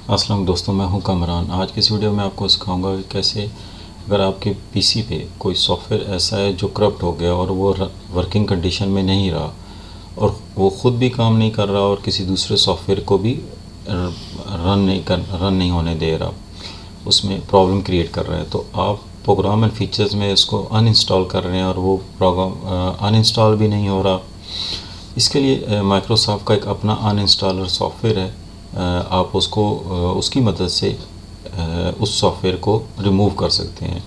अस्सलाम दोस्तों, मैं हूं कमरान। आज की इस वीडियो में आपको सिखाऊंगा कि कैसे अगर आपके पीसी पे कोई सॉफ़्टवेयर ऐसा है जो करप्ट हो गया और वो वर्किंग कंडीशन में नहीं रहा और वो ख़ुद भी काम नहीं कर रहा और किसी दूसरे सॉफ्टवेयर को भी रन नहीं होने दे रहा, उसमें प्रॉब्लम क्रिएट कर रहा है, तो आप प्रोग्राम एंड फीचर्स में इसको अनइंस्टॉल कर रहे हैं और वो प्रोग्राम अनइंस्टॉल भी नहीं हो रहा। इसके लिए माइक्रोसॉफ्ट का एक अपना अनइंस्टॉलर सॉफ्टवेयर है। आप उसको उसकी मदद से उस सॉफ्टवेयर को रिमूव कर सकते हैं,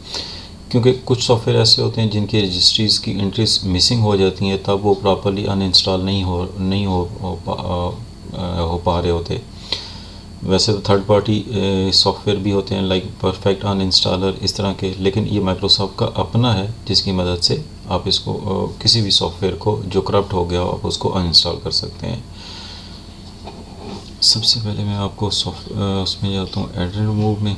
क्योंकि कुछ सॉफ्टवेयर ऐसे होते हैं जिनकी रजिस्ट्रीज की एंट्रीज मिसिंग हो जाती हैं, तब वो प्रॉपर्ली अनइंस्टॉल नहीं हो पा रहे होते। वैसे तो थर्ड पार्टी सॉफ्टवेयर भी होते हैं लाइक परफेक्ट अनइंस्टॉलर इस तरह के, लेकिन ये माइक्रोसॉफ्ट का अपना है जिसकी मदद से आप इसको किसी भी सॉफ्टवेयर को जो करप्ट हो गया आप उसको अनइंस्टॉल कर सकते हैं। सबसे पहले मैं आपको उसमें जाता हूँ एड्रेस रिमूव में।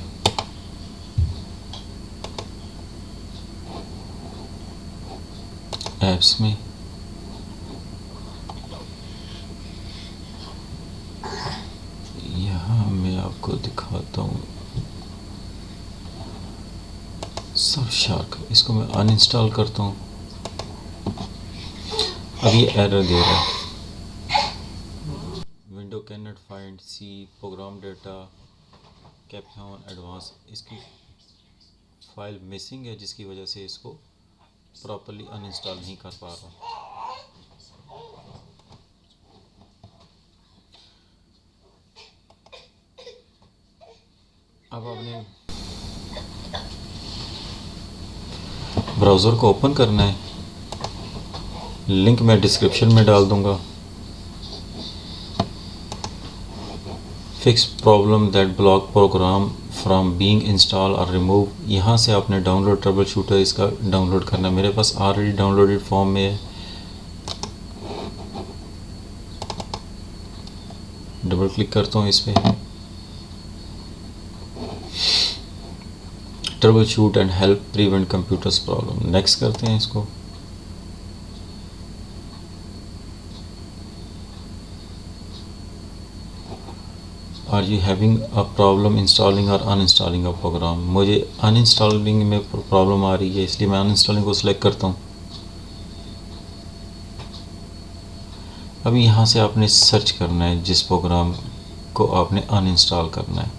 ऐप्स में यहाँ मैं आपको दिखाता हूँ सर्फशार्क, इसको मैं अनइंस्टॉल करता हूँ। अब ये एरर दे रहा है, window can not find C program data caption advance. इसकी फाइल मिसिंग है जिसकी वजह से इसको प्रॉपर्ली अनइंस्टॉल नहीं कर पा रहा। अब आपने ब्राउज़र को ओपन करना है, लिंक मैं डिस्क्रिप्शन में डाल दूंगा। Fix problem that block program from being install or remove. यहाँ से आपने डाउनलोड ट्रबल शूटर इसका डाउनलोड करना है। मेरे पास ऑलरेडी डाउनलोडेड फॉर्म में है। डबल क्लिक करता हूँ इस पर, troubleshoot and help prevent computers problem. Next करते हैं इसको। Are you having a problem installing or uninstalling a programme. मुझे अनइंस्टॉलिंग में प्रॉब्लम आ रही है, इसलिए मैं अनइंस्टॉलिंग को सिलेक्ट करता हूँ। अब यहाँ से आपने सर्च करना है जिस प्रोग्राम को आपने अनइंस्टॉल करना है।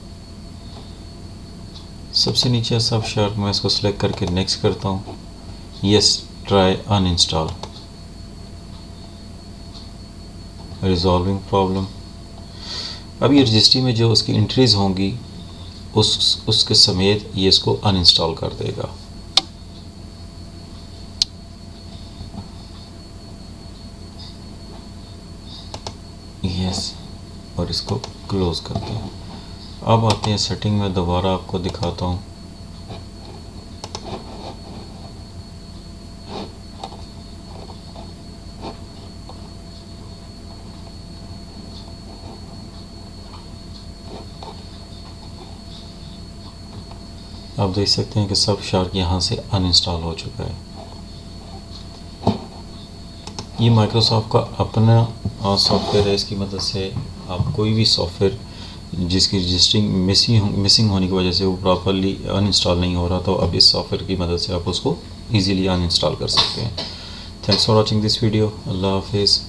सबसे नीचे सर्फशार्क, मैं इसको सिलेक्ट करके नेक्स्ट करता हूँ। Yes, try uninstall, resolving problem. अब ये रजिस्ट्री में जो उसकी एंट्रीज़ होंगी उसके समेत ये इसको अनइंस्टॉल कर देगा। यस, और इसको क्लोज करते हैं। अब आते हैं सेटिंग में, दोबारा आपको दिखाता हूँ। आप देख सकते हैं कि सर्फशार्क यहाँ से अनइंस्टॉल हो चुका है। ये माइक्रोसॉफ्ट का अपना सॉफ्टवेयर है। इसकी मदद से आप कोई भी सॉफ्टवेयर जिसकी रजिस्टरिंग मिसिंग होने की वजह से वो प्रॉपर्ली अनइंस्टॉल नहीं हो रहा, तो अब इस सॉफ्टवेयर की मदद से आप उसको ईज़िली अनइंस्टॉल कर सकते हैं। Thanks for watching this video. Allah हाफिज़।